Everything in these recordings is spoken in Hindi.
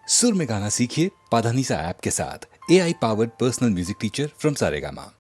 सुर में गाना सीखिए पाधानीसा ऐप के साथ। AI powered personal music teacher from Saregama.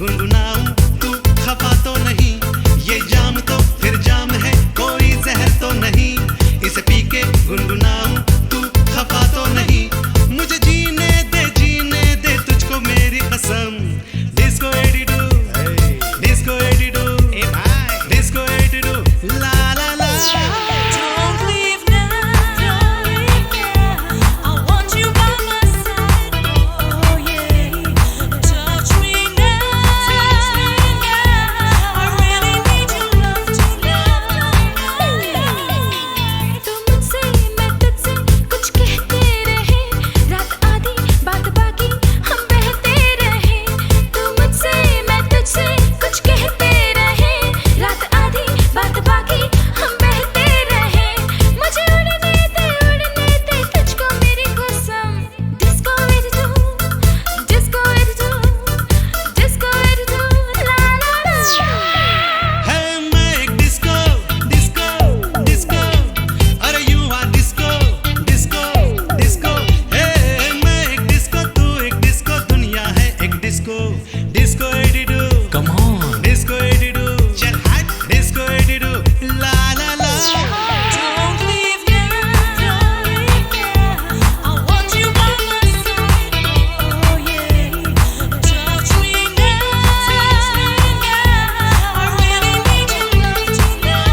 गुनगुनाऊं तू खफा तो नहीं, ये जाम तो फिर जाम है, कोई जहर तो नहीं, इसे पी के गुनगुनाऊं तू खफा तो नहीं, मुझे जीने दे तुझको मेरी कसम। डिस्को एडिडू, डिस्को एडिडू, डिस्को एडिडू, ला ला ला। Don't leave now, I want you by my side, oh yeah. Touch me now, I really need your love tonight. तू मुझसे मैं तुझसे कुछ कहते रहे, रात आधी बात बाकी हम बहते रहे। तू मुझसे मैं तुझसे कुछ कहते रहे, रात आधी बात बाकी हम बहते रहे। मुझे उड़ने दे तुझको मेरी कसम। डिस्को एडिडू, डिस्को एडिडू, डिस्को एडिडू, ला ला ला। है मैं एक डिस्को, डिस्को, डिस्को, अरे you are disco, disco, disco, hey मैं एक डिस्को, तू एक डिस्को, दुनिया है एक डिस्को। डिस्को एडिडू, कम ऑन। डिस्को एडिडू, चल हट, डिस्को एडिडू, ला ला ला। Don't leave now, I want you by my side, oh yeah. Touch me now, I really need your love tonight.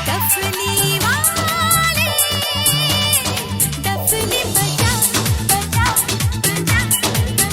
डफली वाले, डफली बजा बजा बजा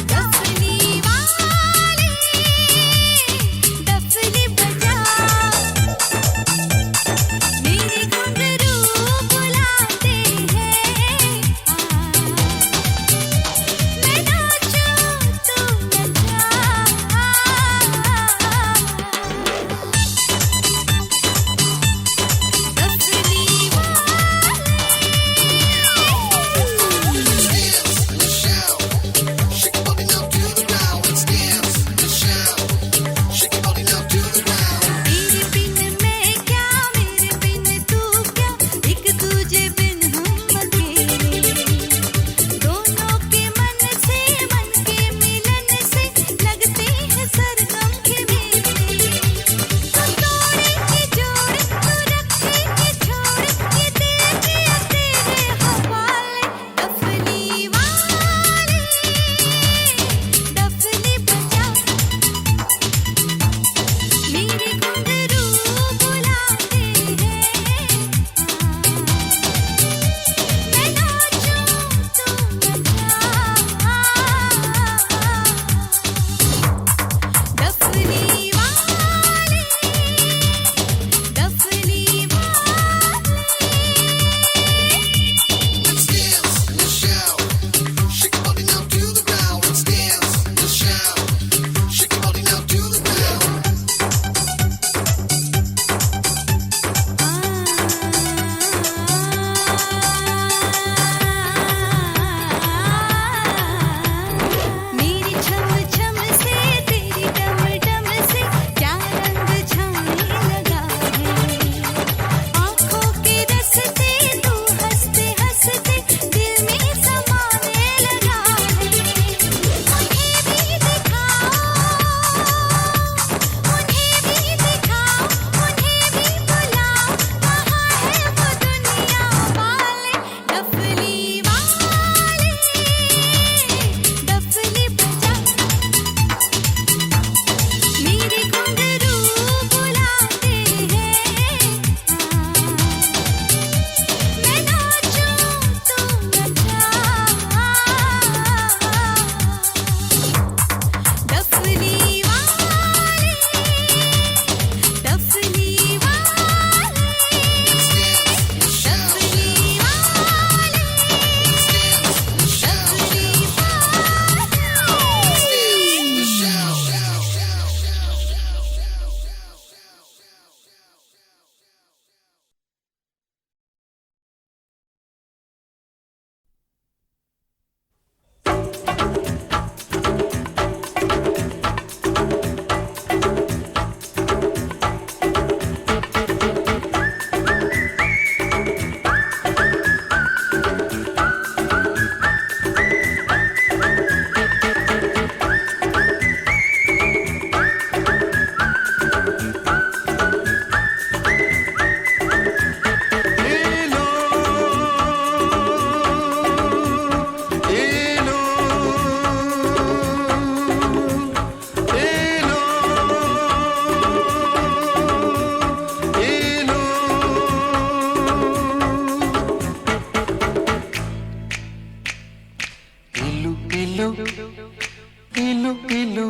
इलू इलू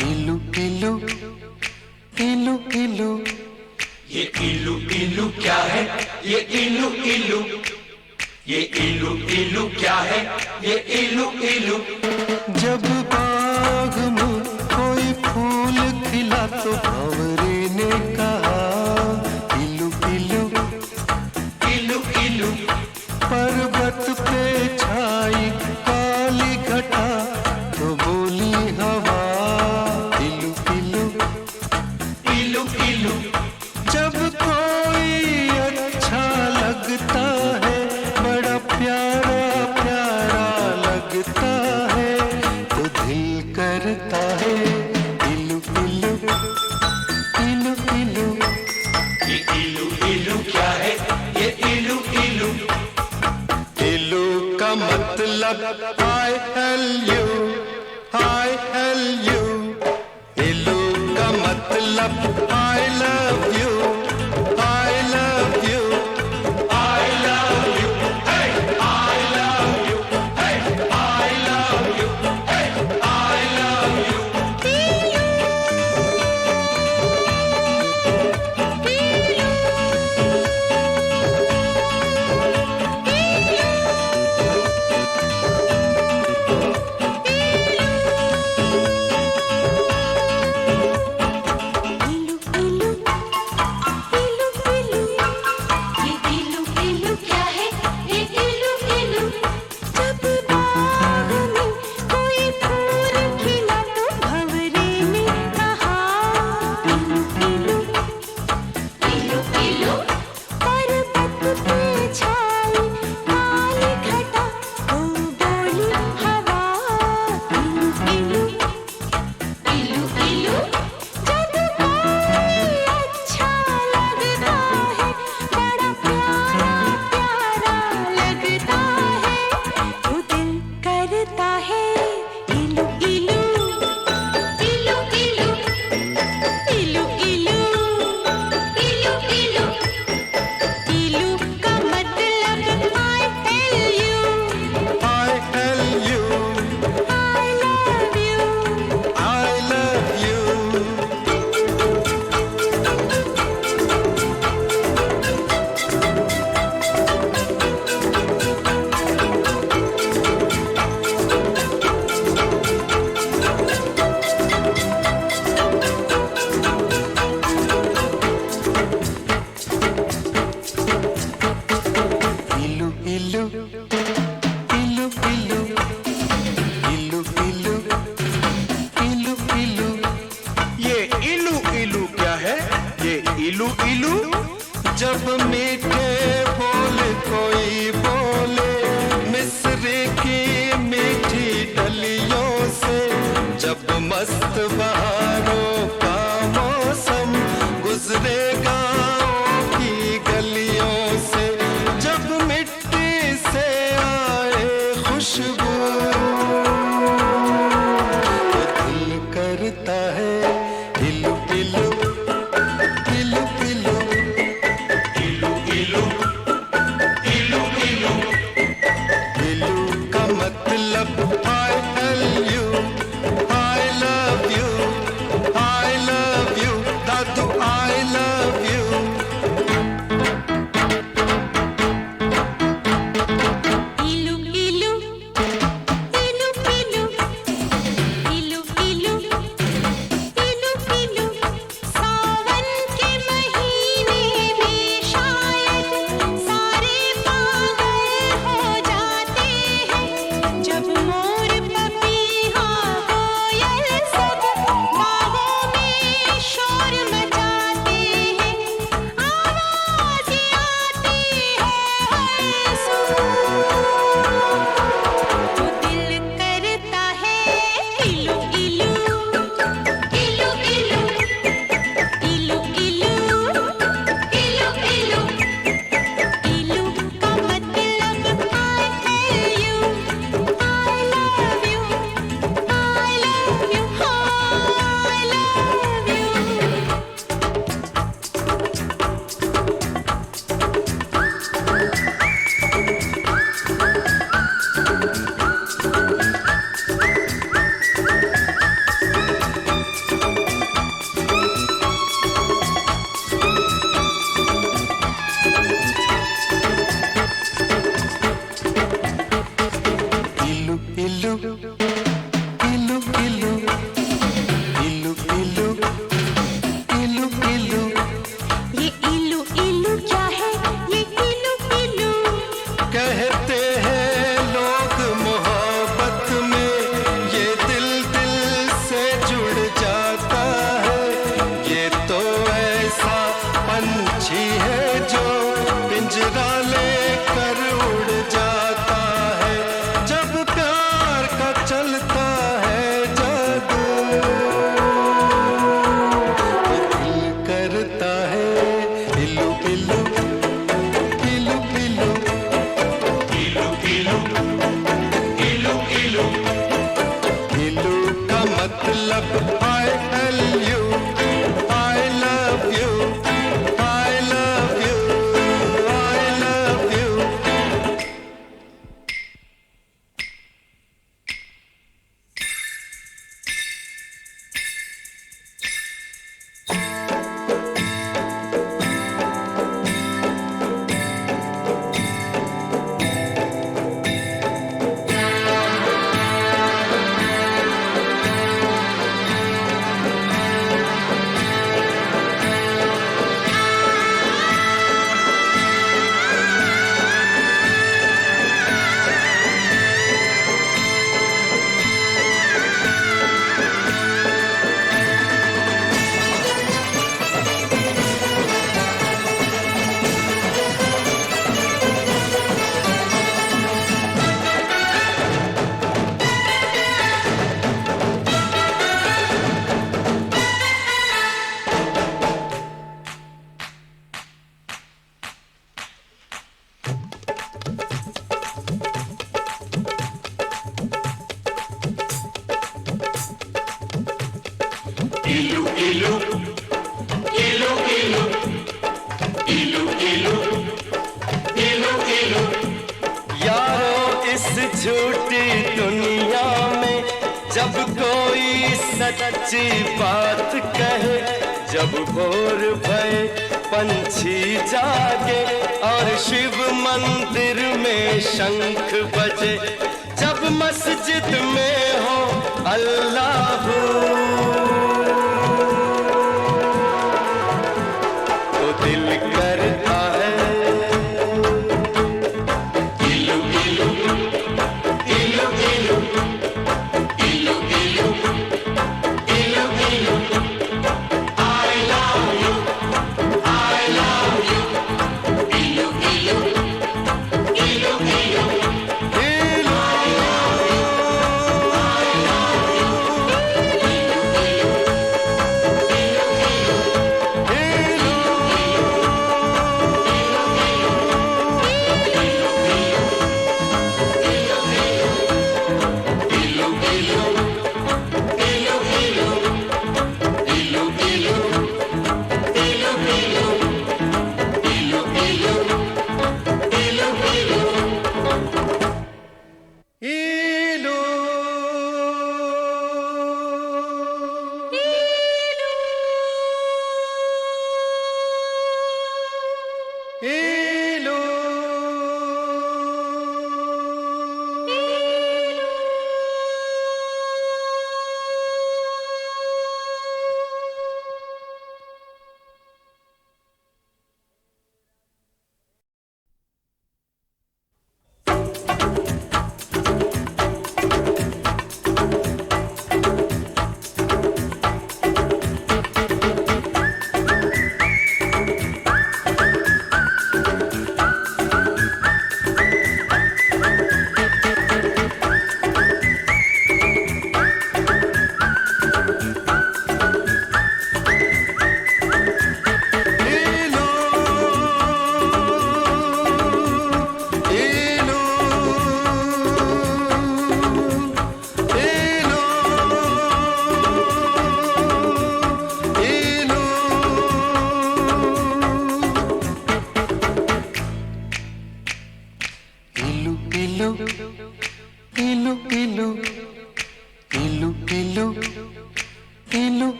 इलू इलू इलू इलू। ये इलू इलू क्या है? ये इलू इलू, ये इलू इलू क्या है? ये इलू इलू। जब बाग में कोई फूल खिला तो भंवरे ने कहा इलू इलू इलू इलू। पर्वत पे छाई काली घटा तो बोली हवा इलू इलू इलू इलू। जब कोई अच्छा लगता है, बड़ा प्यारा प्यारा लगता है, तो दिल करता है इलू इलू इलू इलू। ये इलू इलू क्या है? ये इलू इलू। इलू का मतलब I L U, I L U। इलू का मतलब I love you, I love you, I love you, hey, I love you, hey, I love you, hey, I love you। इलू इलू इलू इलू। ये इलू इलू क्या है? ये इलू इलू। जब बाग में कोई फूल खिला तो भंवरे ने कहा इलू इलू इलू इलू। पर्वत पे छाई काली घटा तो बोली हवा इलू इलू इलू इलू। जब कोई अच्छा लगता है, बड़ा प्यारा प्यारा लगता है, तो दिल करता है इलू इलू इलू इलू इलू इलू इलू इलू। इलू का मतलब I tell you, I L U, I love you। I love you। इलू इलू इलू इलू इलू इलू इलू इलू। ये इलू इलू क्या है? ये इलू इलू। जब मीठे बोल कोई बोले मिस्र की मीठी डलियों से, जब मस्त बहारों का मौसम गुजरे गाँव की गलियों से, जब मिट्टी से आए खुशबू, तो दिल करता है इलू इलू इलू इलू। इलू इलू इलू इलू। इलू का मतलब I L U, I love you, मतलब I love you, I love you, I love you, I love you. यारो इस झूठी दुनिया में जब कोई सच्ची बात कहे, जब भोर भय पंछी जागे और शिव मंदिर में शंख बजे, जब मस्जिद में हो अल्लाह तो दिल करता है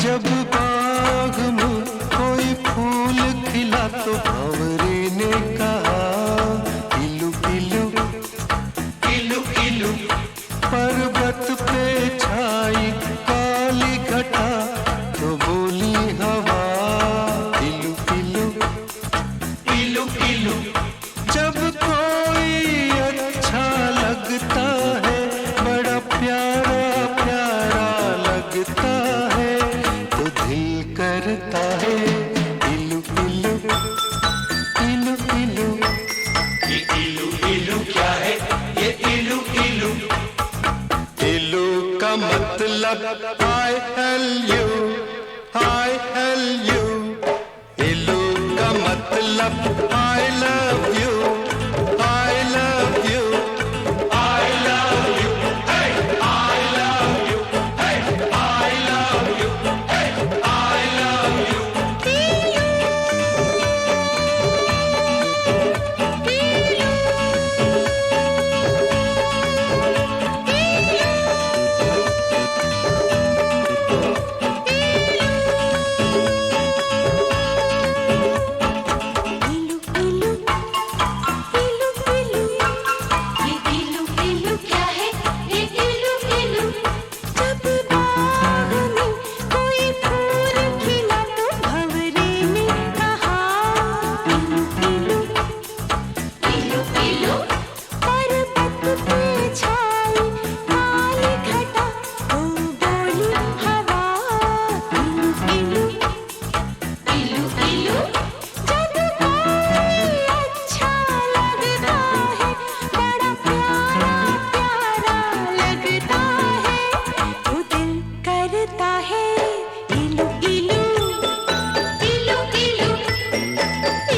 जब बाग में कोई फूल खिला तो भंवरे ने कहा इलू इलू इलू इलू। पर्वत पे छाई काली घटा तो बोली हवा इलू इलू इलू इलू। जब कोई अच्छा लगता है, बड़ा प्यारा प्यारा लगता है, तो दिल मतलब I love you, I love you, I love you, hey, I love you, hey, I love you, hey, I love you. इलू इलू इलू इलू ये इलू इलू क्या है ये इलू इलू जब बाग में कोई फूल खिला तो भंवरे ने कहा इलू इलू इलू पर्वत पे छाई काली घटा तो बोली हवा इलू इलू इलू जब कोई अच्छा लगता है बड़ा प्यारा प्यारा लगता है तो दिल करता है इलू इलू इलू इलू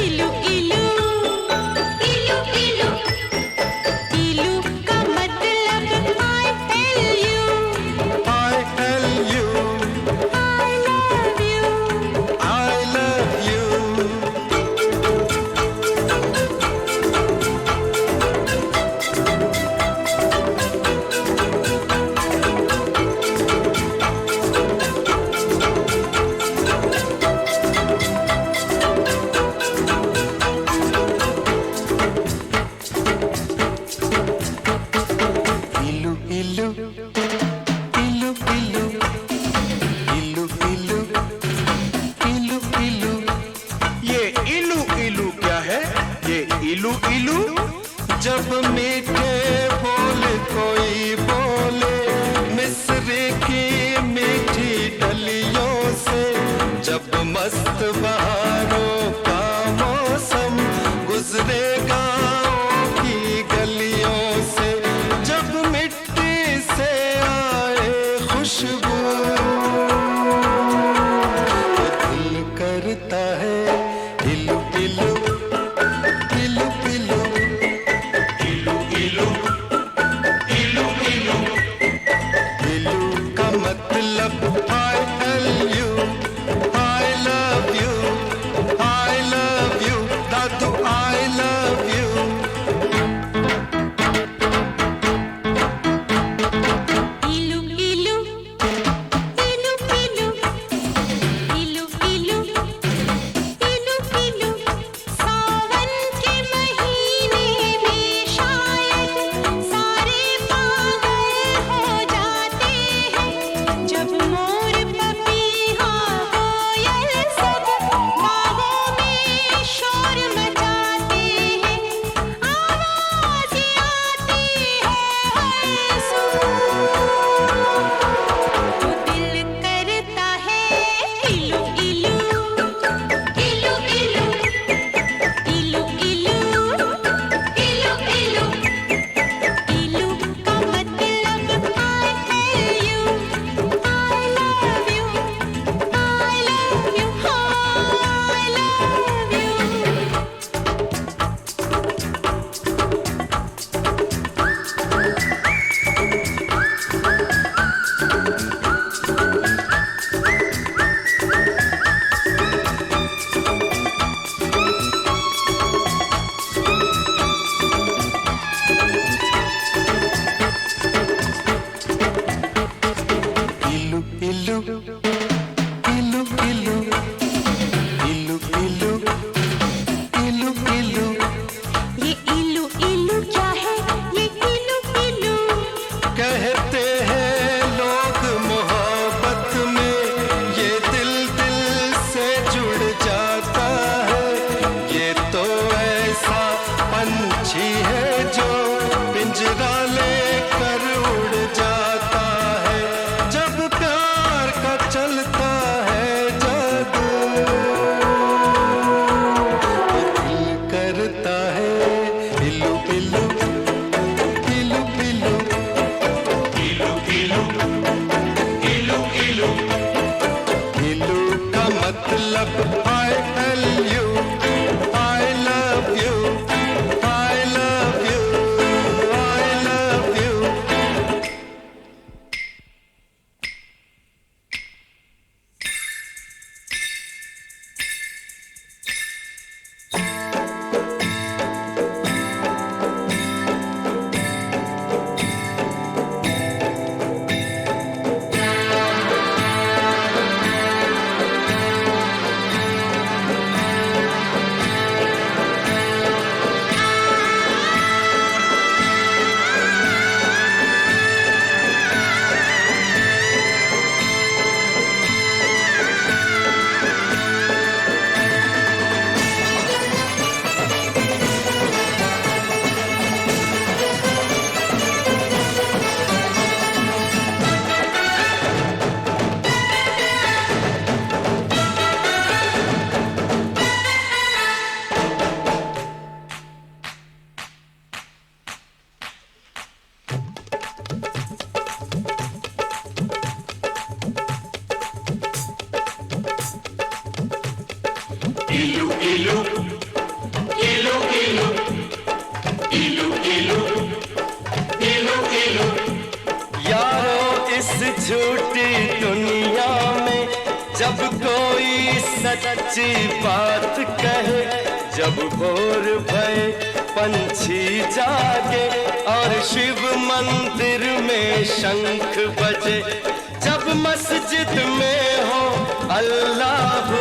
इलू इलू इलू इलू इलू का मतलब I tell you I tell you, I love you I love you. Ilu ilu, ilu ilu, ilu ilu, ilu ilu. ये इलू इलू क्या है? ये इलू इलू जब मीठे बोल कोई बोले मिस्र की मीठी डलियों से, जब मस्त बहारों का मौसम गुजरे गाँव की गलियों से, जब मिट्टी से आए खुशबू तो दिल करता है इलू इलू इलू इलू इलू इलू इलू इलू इलू का मतलब I tell you, I love you, इलू इलू इलू इलू इलू इलू इलू इलू। यारो इस झूठी दुनिया में जब कोई सच्ची बात कहे, जब भोर भये पंछी जागे और शिव मंदिर में शंख बजे, जब मस्जिद में हो अल्लाह